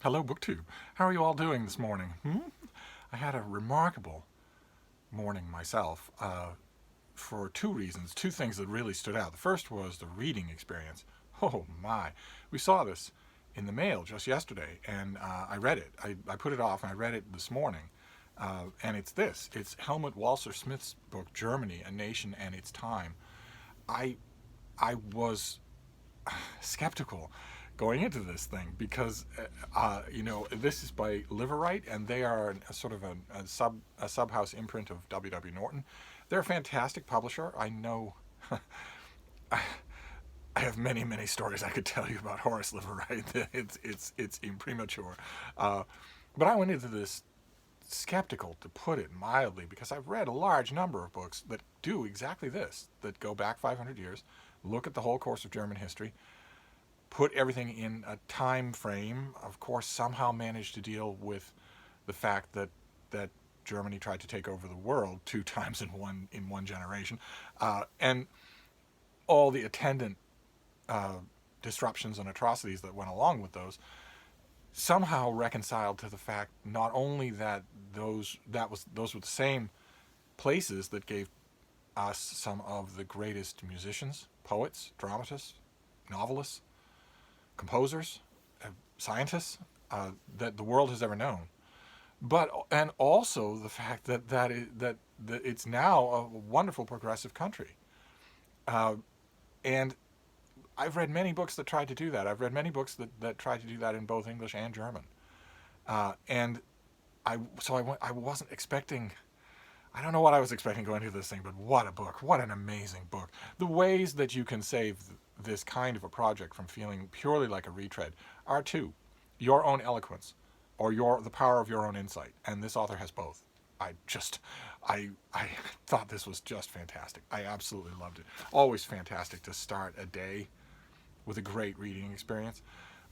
Hello, BookTube. How are you all doing this morning? I had a remarkable morning myself for two reasons, two things that really stood out. The first was the reading experience. Oh my. We saw this in the mail just yesterday, and I read it. I put it off, and I read it this morning. And it's this. It's Helmut Walser-Smith's book, Germany, A Nation and Its Time. I, I was skeptical going into this thing because this is by Liverite, and they are a sort of a subhouse imprint of W. Norton. They're a fantastic publisher. I know. I have many stories I could tell you about Horace Liverite. It's impremature, but I went into this skeptical, to put it mildly, because I've read a large number of books that do exactly this, that go back 500 years, look at the whole course of German history, put everything in a time frame. Of course, somehow managed to deal with the fact that Germany tried to take over the world two times in one generation, and all the attendant uh, disruptions and atrocities that went along with those. Somehow reconciled to the fact not only that those were the same places that gave us some of the greatest musicians, poets, dramatists, novelists, composers, scientists that the world has ever known. But and also the fact that it's now a wonderful progressive country. Uh, and I've read many books that tried to do that. I've read many books that tried to do that in both English and German. And I wasn't expecting. I don't know what I was expecting going into this thing, but what a book! What an amazing book! The ways that you can save this kind of a project from feeling purely like a retread are two: your own eloquence, or the power of your own insight. And this author has both. I thought this was just fantastic. I absolutely loved it. Always fantastic to start a day with a great reading experience.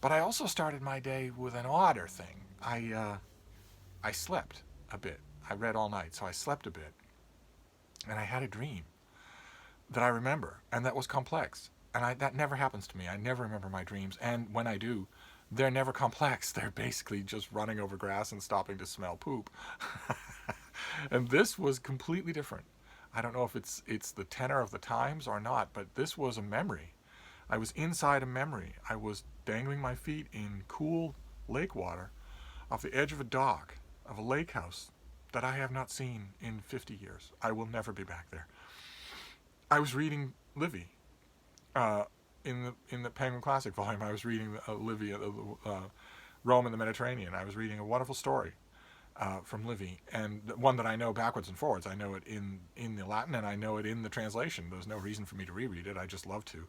But I also started my day with an odder thing. I slept a bit. I read all night, so I slept a bit, and I had a dream that I remember, and that was complex. And that never happens to me. I never remember my dreams, and when I do, they're never complex. They're basically just running over grass and stopping to smell poop. And this was completely different. I don't know if it's the tenor of the times or not, but this was a memory. I was inside a memory. I was dangling my feet in cool lake water off the edge of a dock of a lake house that I have not seen in 50 years. I will never be back there. I was reading Livy. Uh, in the Penguin Classic volume, I was reading Livy, Rome and the Mediterranean. I was reading a wonderful story from Livy, and one that I know backwards and forwards. I know it in the Latin, and I know it in the translation. There's no reason for me to reread it. I just love to.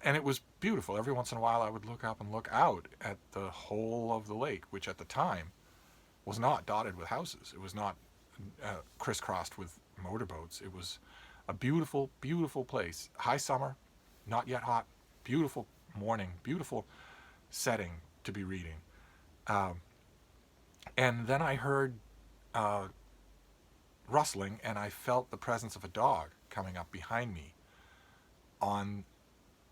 And it was beautiful. Every once in a while, I would look up and look out at the whole of the lake, which at the time was not dotted with houses. It was not crisscrossed with motorboats. It was a beautiful, beautiful place. High summer, not yet hot, beautiful morning, beautiful setting to be reading. Um, and then I heard uh, rustling, and I felt the presence of a dog coming up behind me on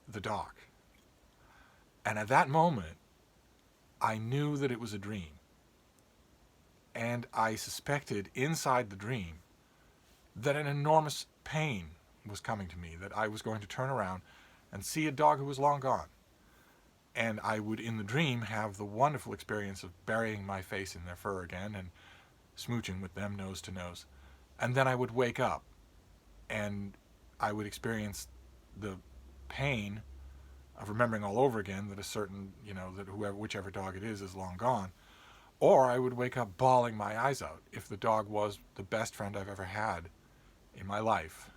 the dock. And at that moment, I knew that it was a dream. And I suspected inside the dream that an enormous pain was coming to me, that I was going to turn around and see a dog who was long gone. And I would, in the dream, have the wonderful experience of burying my face in their fur again and smooching with them nose to nose. And then I would wake up and I would experience the pain of remembering all over again that a certain, that whichever dog it is long gone. Or I would wake up bawling my eyes out if the dog was the best friend I've ever had in my life.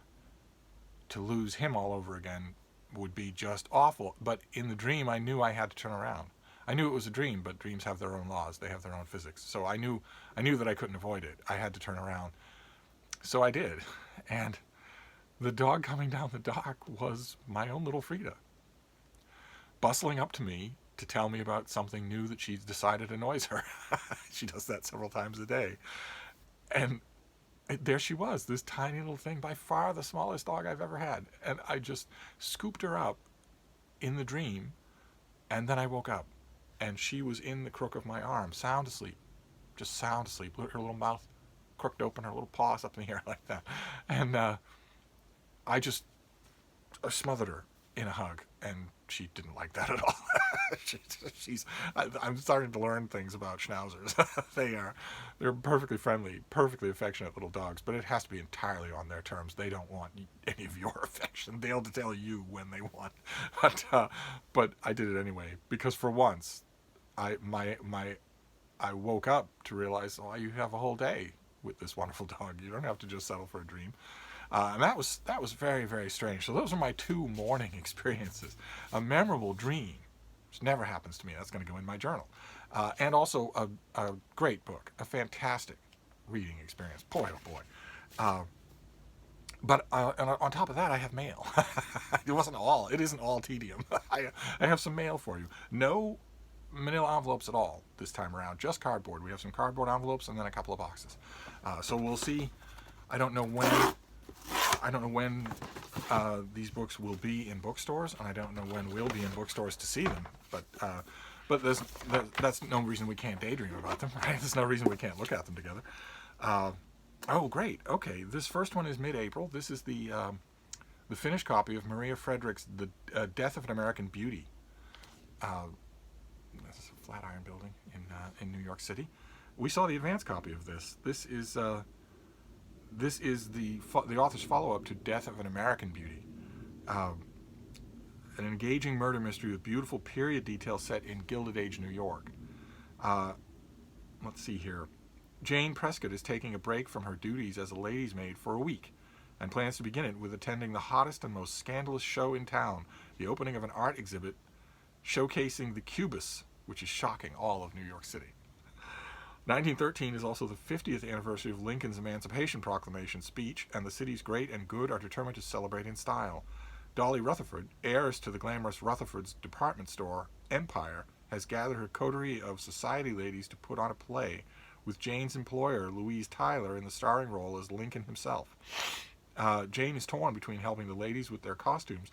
To lose him all over again would be just awful. But in the dream, I knew I had to turn around. I knew it was a dream, but dreams have their own laws. They have their own physics. So I knew that I couldn't avoid it. I had to turn around. So I did. And the dog coming down the dock was my own little Frida, bustling up to me to tell me about something new that she's decided annoys her. She does that several times a day. And there she was, this tiny little thing, by far the smallest dog I've ever had. And I just scooped her up in the dream, and then I woke up. and she was in the crook of my arm, sound asleep, just sound asleep. Her little mouth crooked open, her little paws up in the air like that. And I just smothered her in a hug, and she didn't like that at all. I'm starting to learn things about schnauzers. They're perfectly friendly, perfectly affectionate little dogs, but it has to be entirely on their terms. They don't want any of your affection. They'll tell you when they want. But I did it anyway, because for once, I woke up to realize, oh, you have a whole day with this wonderful dog. You don't have to just settle for a dream. And that was very, very strange. So those are my 2 morning experiences. A memorable dream, which never happens to me. That's going to go in my journal. And also a great book, a fantastic reading experience. Boy, oh boy. But on top of that, I have mail. It isn't all tedium. I have some mail for you. No manila envelopes at all this time around, just cardboard. We have some cardboard envelopes and then a couple of boxes. So we'll see. I don't know when these books will be in bookstores, and I don't know when we'll be in bookstores to see them. But that's no reason we can't daydream about them, right? There's no reason we can't look at them together. Oh, great. Okay, this first one is mid-April. This is the finished copy of Maria Frederick's The Death of an American Beauty. This is a Flatiron Building in New York City. We saw the advance copy of this. This is the author's follow-up to Death of an American Beauty, an engaging murder mystery with beautiful period detail set in Gilded Age New York. Let's see here. Jane Prescott is taking a break from her duties as a lady's maid for a week, and plans to begin it with attending the hottest and most scandalous show in town, the opening of an art exhibit showcasing the Cubist, which is shocking all of New York City. 1913 is also the 50th anniversary of Lincoln's Emancipation Proclamation speech, and the city's great and good are determined to celebrate in style. Dolly Rutherford, heiress to the glamorous Rutherford's department store, Empire, has gathered her coterie of society ladies to put on a play, with Jane's employer, Louise Tyler, in the starring role as Lincoln himself. Jane is torn between helping the ladies with their costumes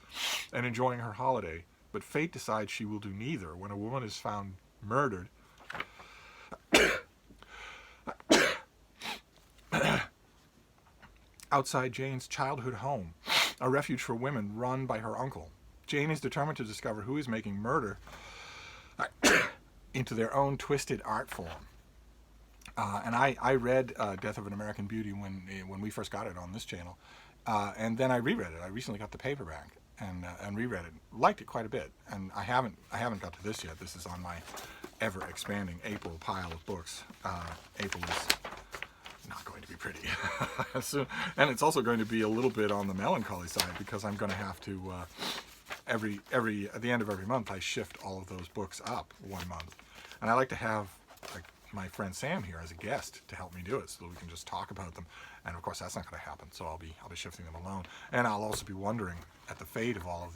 and enjoying her holiday, but fate decides she will do neither when a woman is found murdered outside Jane's childhood home, a refuge for women run by her uncle. Jane is determined to discover who is making murder into their own twisted art form. And I read Death of an American Beauty when we first got it on this channel, and then I reread it. I recently got the paperback and reread it. Liked it quite a bit, and I haven't got to this yet. This is on my ever expanding April pile of books. April is not going to be pretty, so, and it's also going to be a little bit on the melancholy side, because I'm going to have to at the end of every month I shift all of those books up 1 month, and I like to have my friend Sam here as a guest to help me do it, so that we can just talk about them. And of course that's not going to happen, so I'll be shifting them alone, and I'll also be wondering at the fate of all of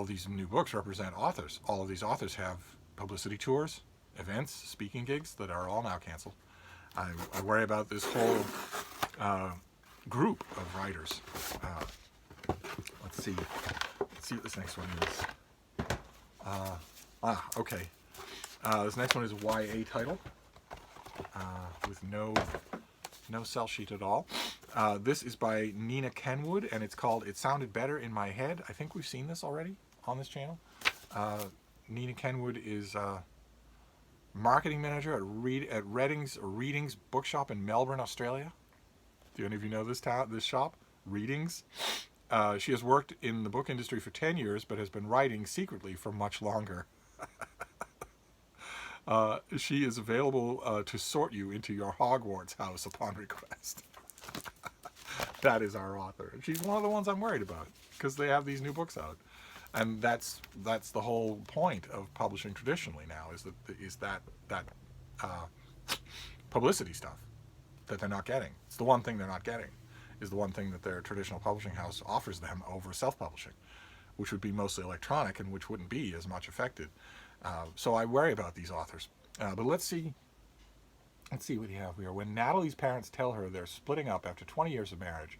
these new books represent authors. All of these authors have publicity tours, events, speaking gigs that are all now canceled. I worry about this whole group of writers. Let's see what this next one is. Okay. This next one is YA title with no sell sheet at all. This is by Nina Kenwood, and it's called It Sounded Better in My Head. I think we've seen this already on this channel. Nina Kenwood is marketing manager at Readings Bookshop in Melbourne, Australia. Do any of you know this shop? Readings. She has worked in the book industry for 10 years, but has been writing secretly for much longer. She is available to sort you into your Hogwarts house upon request. That is our author. She's one of the ones I'm worried about, because they have these new books out, and that's the whole point of publishing traditionally now, is that publicity stuff that they're not getting. It's the one thing they're not getting, is the one thing that their traditional publishing house offers them over self-publishing, which would be mostly electronic and which wouldn't be as much affected. So I worry about these authors. But let's see what we have here. When Natalie's parents tell her they're splitting up after 20 years of marriage,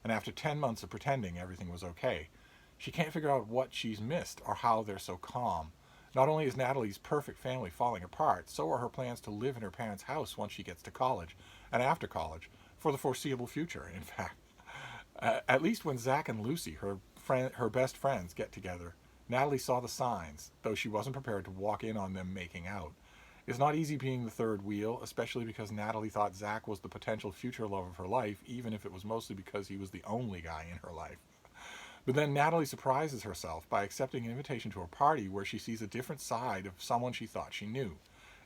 and after 10 months of pretending everything was okay, she can't figure out what she's missed or how they're so calm. Not only is Natalie's perfect family falling apart, so are her plans to live in her parents' house once she gets to college, and after college, for the foreseeable future, in fact. At least when Zach and Lucy, her best friends, get together, Natalie saw the signs, though she wasn't prepared to walk in on them making out. It's not easy being the third wheel, especially because Natalie thought Zach was the potential future love of her life, even if it was mostly because he was the only guy in her life. But then Natalie surprises herself by accepting an invitation to a party where she sees a different side of someone she thought she knew.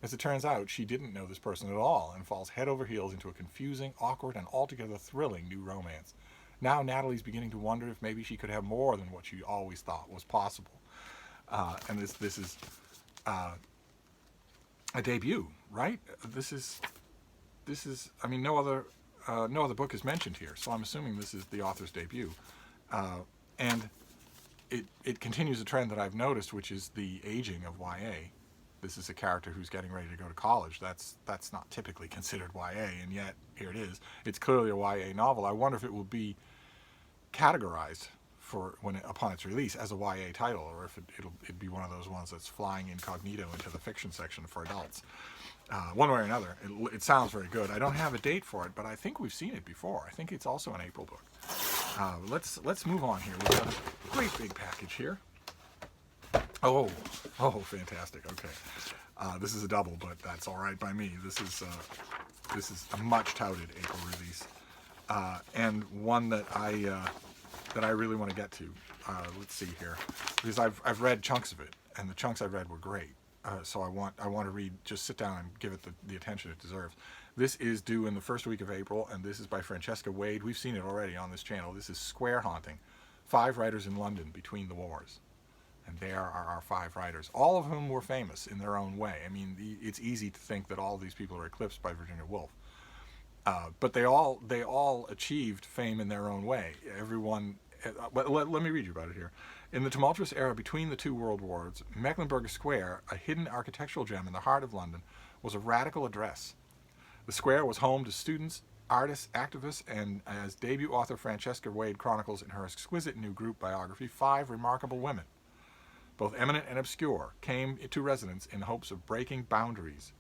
As it turns out, she didn't know this person at all and falls head over heels into a confusing, awkward, and altogether thrilling new romance. Now Natalie's beginning to wonder if maybe she could have more than what she always thought was possible. And this is a debut, right? This is. I mean, no other book is mentioned here, so I'm assuming this is the author's debut. And it continues a trend that I've noticed, which is the aging of YA. This is a character who's getting ready to go to college. That's not typically considered YA, and yet here it is. It's clearly a YA novel. I wonder if it will be categorized for upon its release as a YA title, or if it'd be one of those ones that's flying incognito into the fiction section for adults. One way or another, it sounds very good. I don't have a date for it, but I think we've seen it before. I think it's also an April book. Let's move on here. We've got a great big package here. Oh, fantastic. Okay, this is a double, but that's all right by me. This is a much touted April release, and one that I really want to get to. Let's see here, because I've read chunks of it, and the chunks I've read were great. So I want to read, just sit down and give it the attention it deserves. This is due in the first week of April, and this is by Francesca Wade. We've seen it already on this channel. This is Square Haunting, 5 writers in London between the wars. And there are our 5 writers, all of whom were famous in their own way. I mean, it's easy to think that all of these people are eclipsed by Virginia Woolf. But they all achieved fame in their own way. Everyone, let me read you about it here. In the tumultuous era between the 2 world wars, Mecklenburgh Square, a hidden architectural gem in the heart of London, was a radical address. The square was home to students, artists, activists, and, as debut author Francesca Wade chronicles in her exquisite new group biography, 5 remarkable women, both eminent and obscure, came to residence in hopes of breaking boundaries.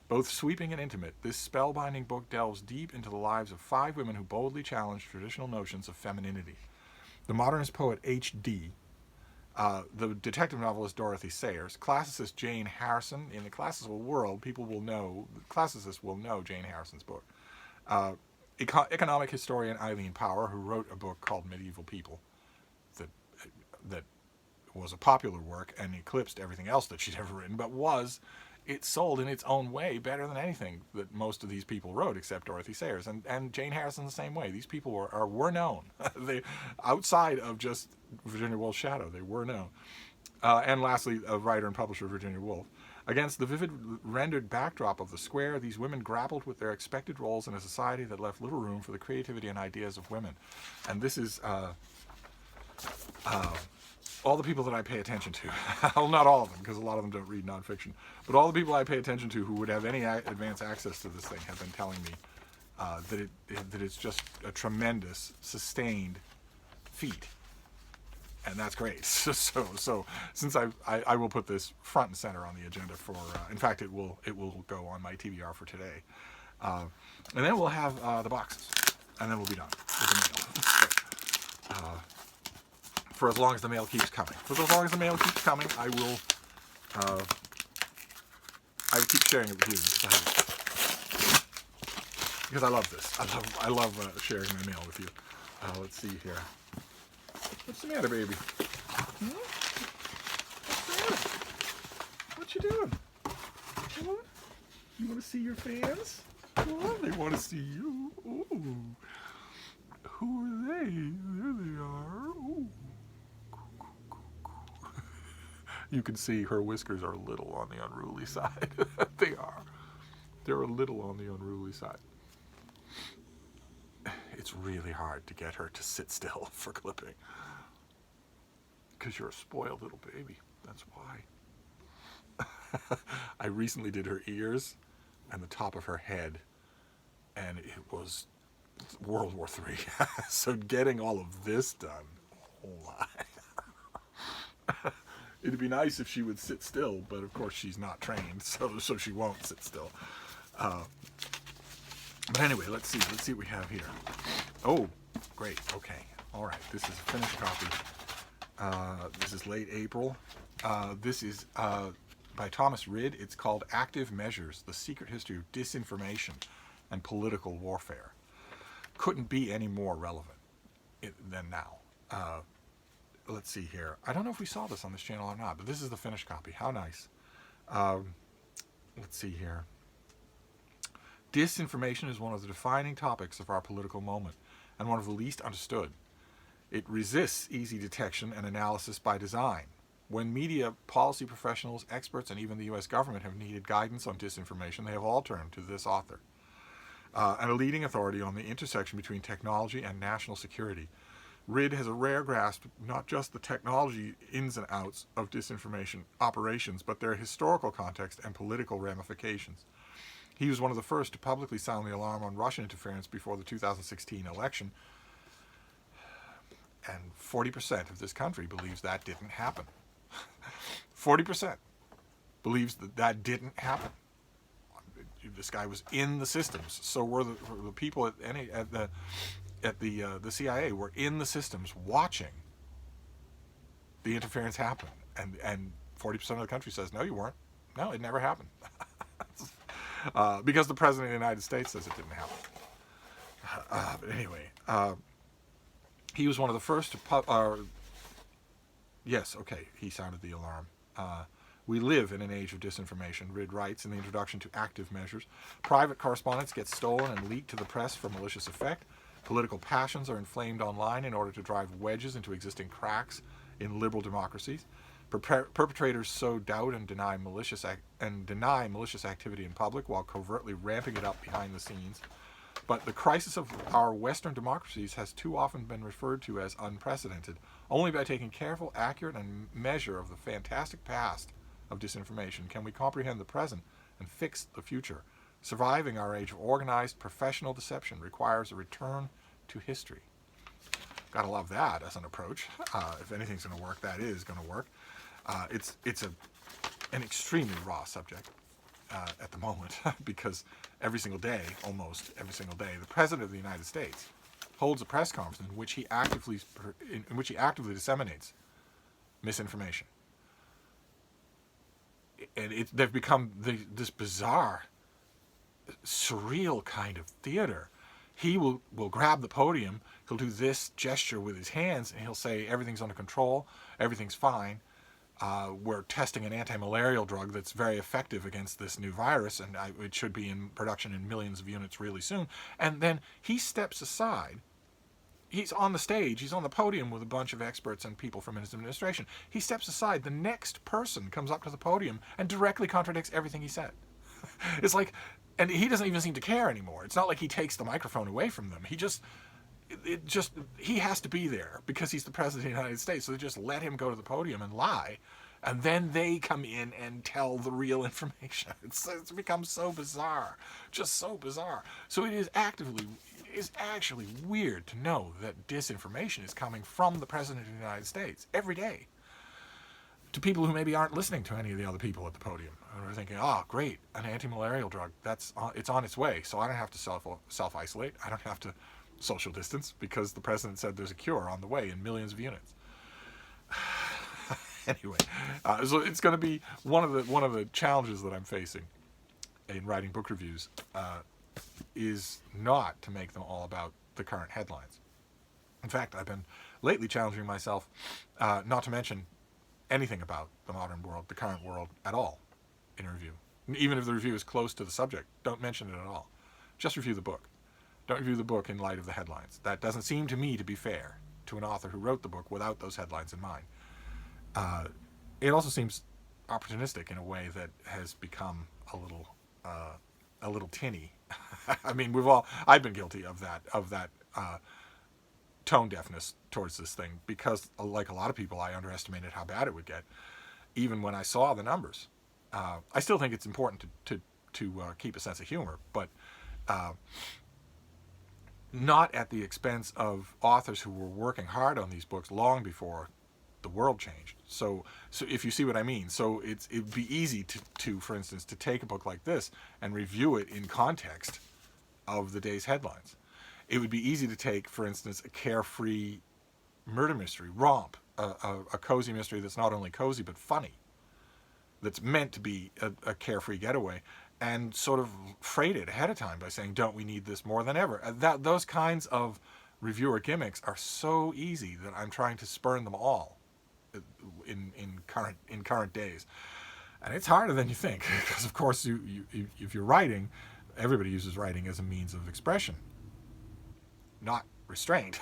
Both sweeping and intimate, this spellbinding book delves deep into the lives of 5 women who boldly challenged traditional notions of femininity. The modernist poet H.D., the detective novelist Dorothy Sayers, classicist Jane Harrison. In the classical world, classicists will know Jane Harrison's book. Economic historian Eileen Power, who wrote a book called Medieval People, that was a popular work and eclipsed everything else that she'd ever written, but it sold in its own way better than anything that most of these people wrote, except Dorothy Sayers. And Jane Harrison the same way. These people were known. They, outside of just Virginia Woolf's shadow, they were known. And lastly, a writer and publisher, Virginia Woolf. Against the vivid rendered backdrop of the square, these women grappled with their expected roles in a society that left little room for the creativity and ideas of women. And this is all the people that I pay attention to. Well, not all of them, because a lot of them don't read nonfiction, but all the people I pay attention to who would have any advance access to this thing have been telling me that it's just a tremendous, sustained feat. And that's great. So since I will put this front and center on the agenda for, in fact, it will go on my TBR for today. And then we'll have the boxes, and then we'll be done with the mail. For as long as the mail keeps coming. I will keep sharing it with you because I love this. I love sharing my mail with you. Let's see here. What's the matter, baby? What's the matter? What you doing? Come on. You want to see your fans? Come on, they want to see you. Ooh. Who are they? There they are. Ooh. You can see her whiskers are a little on the unruly side. They are. They're a little on the unruly side. It's really hard to get her to sit still for clipping. Because you're a spoiled little baby. That's why. I recently did her ears and the top of her head, and it was World War III. So getting all of this done, oh my. It'd be nice if she would sit still, but of course she's not trained, so she won't sit still. Uh, but anyway, let's see what we have here. Oh, great. Okay, all right. This is a finished copy. This is late April. This is by Thomas Rid. It's called Active Measures: The Secret History of Disinformation and Political Warfare. Couldn't be any more relevant than now. Let's see here. I don't know if we saw this on this channel or not, but this is the finished copy. How nice. Let's see here. Disinformation is one of the defining topics of our political moment, and one of the least understood. It resists easy detection and analysis by design. When media, policy professionals, experts, and even the U.S. government have needed guidance on disinformation, they have all turned to this author. And a leading authority on the intersection between technology and national security. Rid has a rare grasp not just the technology ins and outs of disinformation operations, but their historical context and political ramifications. He was one of the first to publicly sound the alarm on Russian interference before the 2016 election, and 40% of this country believes that didn't happen. 40% believes that didn't happen. This guy was in the systems. So were the people at the CIA were in the systems watching the interference happen, and 40% of the country says no, you weren't. No, it never happened. Because the president of the United States says it didn't happen. But anyway, he was one of the first to. Yes, okay, he sounded the alarm. We live in an age of disinformation, Rid writes in the introduction to Active Measures. Private correspondence gets stolen and leaked to the press for malicious effect. Political passions are inflamed online in order to drive wedges into existing cracks in liberal democracies. Perpetrators sow doubt and deny malicious activity in public while covertly ramping it up behind the scenes. But the crisis of our Western democracies has too often been referred to as unprecedented. Only by taking careful, accurate, and measure of the fantastic past of disinformation can we comprehend the present and fix the future. Surviving our age of organized, professional deception requires a return to history. Gotta love that as an approach. If anything's going to work, that is going to work. It's an extremely raw subject at the moment because every single day, almost every single day, the President of the United States holds a press conference in which he actively disseminates misinformation. And they've become this bizarre, surreal kind of theater. He will grab the podium, he'll do this gesture with his hands, and he'll say everything's under control, everything's fine. We're testing an anti-malarial drug that's very effective against this new virus, and it should be in production in millions of units really soon. And then he steps aside. He's on the stage, he's on the podium with a bunch of experts and people from his administration. He steps aside, the next person comes up to the podium and directly contradicts everything he said. It's like, and he doesn't even seem to care anymore. It's not like he takes the microphone away from them. He has to be there because he's the president of the United States, so they just let him go to the podium and lie, and then they come in and tell the real information. It's become so bizarre, just so bizarre. So it is actually weird to know that disinformation is coming from the president of the United States every day to people who maybe aren't listening to any of the other people at the podium. And we're thinking, oh, great, an anti-malarial drug, it's on its way, so I don't have to self-isolate, I don't have to social distance because the president said there's a cure on the way in millions of units. Anyway, so it's going to be one of the challenges that I'm facing in writing book reviews is not to make them all about the current headlines. In fact, I've been lately challenging myself not to mention anything about the modern world, the current world at all in a review. Even if the review is close to the subject, don't mention it at all. Just review the book. Don't review the book in light of the headlines. That doesn't seem to me to be fair to an author who wrote the book without those headlines in mind. It also seems opportunistic in a way that has become a little tinny. I mean, I've been guilty of that tone deafness towards this thing because, like a lot of people, I underestimated how bad it would get, even when I saw the numbers. I still think it's important to keep a sense of humor, but not at the expense of authors who were working hard on these books long before the world changed. So if you see what I mean, so it'd be easy to, for instance, to take a book like this and review it in context of the day's headlines. It would be easy to take, for instance, a carefree murder mystery, romp, a cozy mystery that's not only cozy but funny, that's meant to be a carefree getaway, and sort of freight it ahead of time by saying, don't we need this more than ever? Those kinds of reviewer gimmicks are so easy that I'm trying to spurn them all in current days. And it's harder than you think, because of course if you're writing, everybody uses writing as a means of expression, not restraint.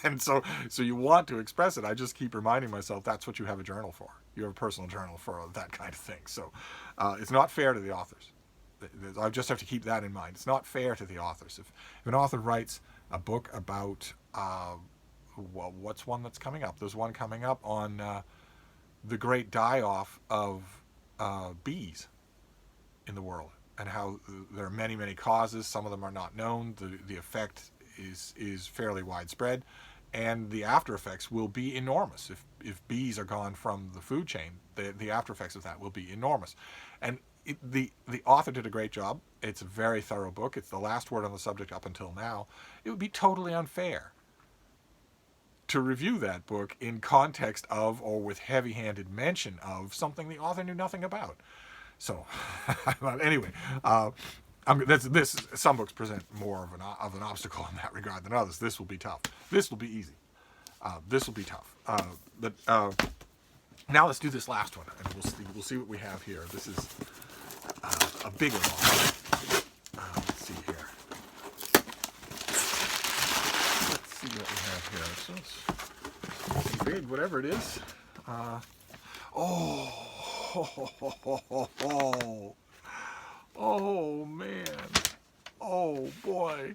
And so you want to express it. I just keep reminding myself that's what you have a journal for. You have a personal journal for that kind of thing. So it's not fair to the authors. I just have to keep that in mind. It's not fair to the authors. If an author writes a book about, well, what's one that's coming up? There's one coming up on the great die-off of bees in the world, and how there are many, many causes. Some of them are not known. The effect is fairly widespread, and the after effects will be enormous. If bees are gone from the food chain, the after effects of that will be enormous. And the author did a great job. It's a very thorough book. It's the last word on the subject up until now. It would be totally unfair to review that book in context of, or with heavy-handed mention of, something the author knew nothing about. So, anyway, some books present more of an obstacle in that regard than others. This will be tough. This will be easy. This will be tough. But now let's do this last one, and we'll see what we have here. This is a bigger one. Let's see here. Let's see what we have here. So it's big, whatever it is. Oh man. Oh boy.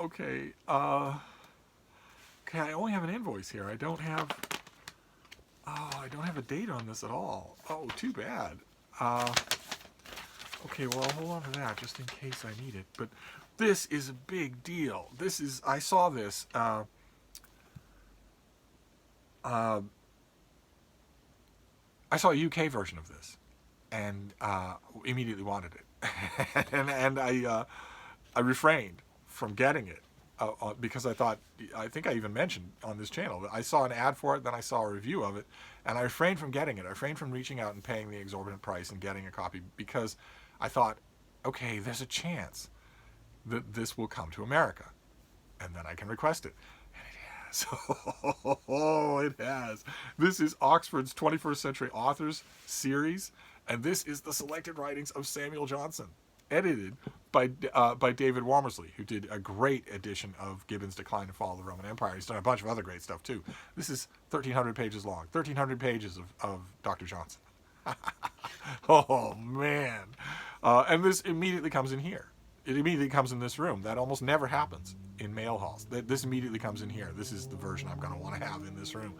Okay. Okay, I only have an invoice here. I don't have a date on this at all. Oh, too bad. Okay, well, I'll hold on to that just in case I need it. But this is a big deal. I saw this. I saw a UK version of this, and immediately wanted it, and I refrained from getting it because I think I even mentioned on this channel that I saw an ad for it, then I saw a review of it, and I refrained from getting it. I refrained from reaching out and paying the exorbitant price and getting a copy, because I thought, okay, there's a chance that this will come to America, and then I can request it. Oh, it has. This is Oxford's 21st Century Authors series, and this is the selected writings of Samuel Johnson, edited by David Womersley, who did a great edition of Gibbon's Decline and Fall of the Roman Empire. He's done a bunch of other great stuff, too. This is 1,300 pages long. 1,300 pages of Dr. Johnson. Oh, man. And this immediately comes in here. It immediately comes in this room. That almost never happens in mail halls. This immediately comes in here. This is the version I'm going to want to have in this room.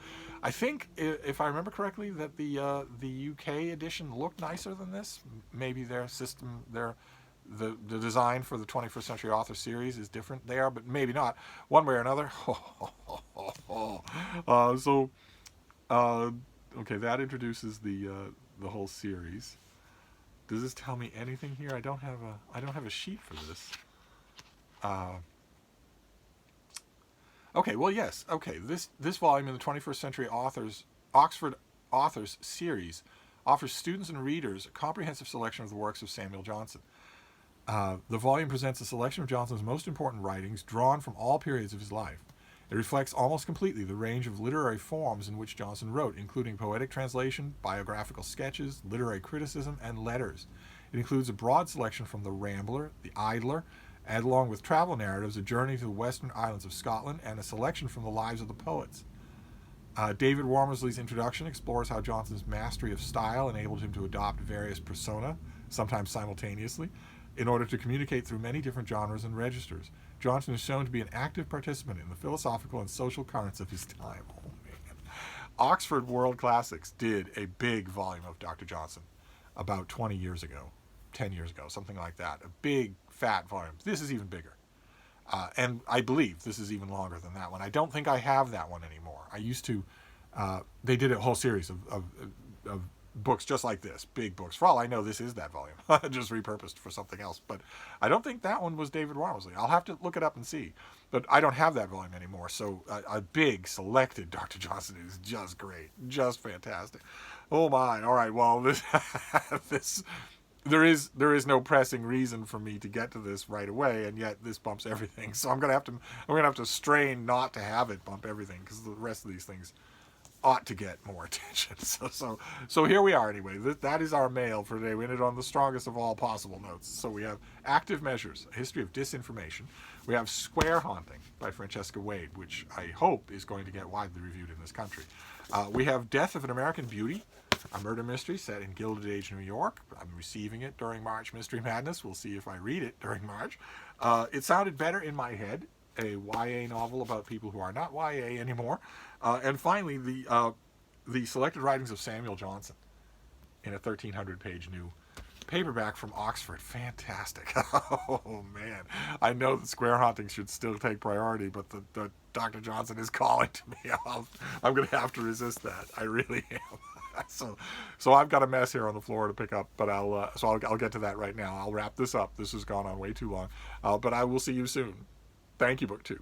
I think, if I remember correctly, that the UK edition looked nicer than this. Maybe their system, the design for the 21st Century Author series is different there, but maybe not. One way or another. Okay, that introduces the whole series. Does this tell me anything here? I don't have a sheet for this. Okay, well, yes. Okay, this volume in the 21st Century Oxford Authors series offers students and readers a comprehensive selection of the works of Samuel Johnson. The volume presents a selection of Johnson's most important writings drawn from all periods of his life. It reflects almost completely the range of literary forms in which Johnson wrote, including poetic translation, biographical sketches, literary criticism, and letters. It includes a broad selection from The Rambler, The Idler, and along with travel narratives, a journey to the western islands of Scotland, and a selection from the lives of the poets. David Womersley's introduction explores how Johnson's mastery of style enabled him to adopt various persona, sometimes simultaneously, in order to communicate through many different genres and registers. Johnson is shown to be an active participant in the philosophical and social currents of his time. Oh, man. Oxford World Classics did a big volume of Dr. Johnson about 20 years ago, 10 years ago, something like that. A big, fat volume. This is even bigger. And I believe this is even longer than that one. I don't think I have that one anymore. I used to They did a whole series of books just like this, big books. For all I know, this is that volume, just repurposed for something else. But I don't think that one was David Walmsley. I'll have to look it up and see. But I don't have that volume anymore. So a big selected Dr. Johnson is just great, just fantastic. Oh my! All right, well this there is no pressing reason for me to get to this right away, and yet this bumps everything. So I'm gonna have to strain not to have it bump everything, because the rest of these things ought to get more attention. So here we are anyway. That is our mail for today. We ended on the strongest of all possible notes. So we have Active Measures, A History of Disinformation. We have Square Haunting by Francesca Wade, which I hope is going to get widely reviewed in this country. We have Death of an American Beauty, a murder mystery set in Gilded Age New York. I'm receiving it during March Mystery Madness. We'll see if I read it during March. It sounded better in my head, a YA novel about people who are not YA anymore. And finally, the selected writings of Samuel Johnson in a 1,300-page new paperback from Oxford. Fantastic. Oh, man. I know that Square Haunting should still take priority, but the Dr. Johnson is calling to me. I'm going to have to resist that. I really am. So I've got a mess here on the floor to pick up, but I'll get to that right now. I'll wrap this up. This has gone on way too long, but I will see you soon. Thank you, BookTube.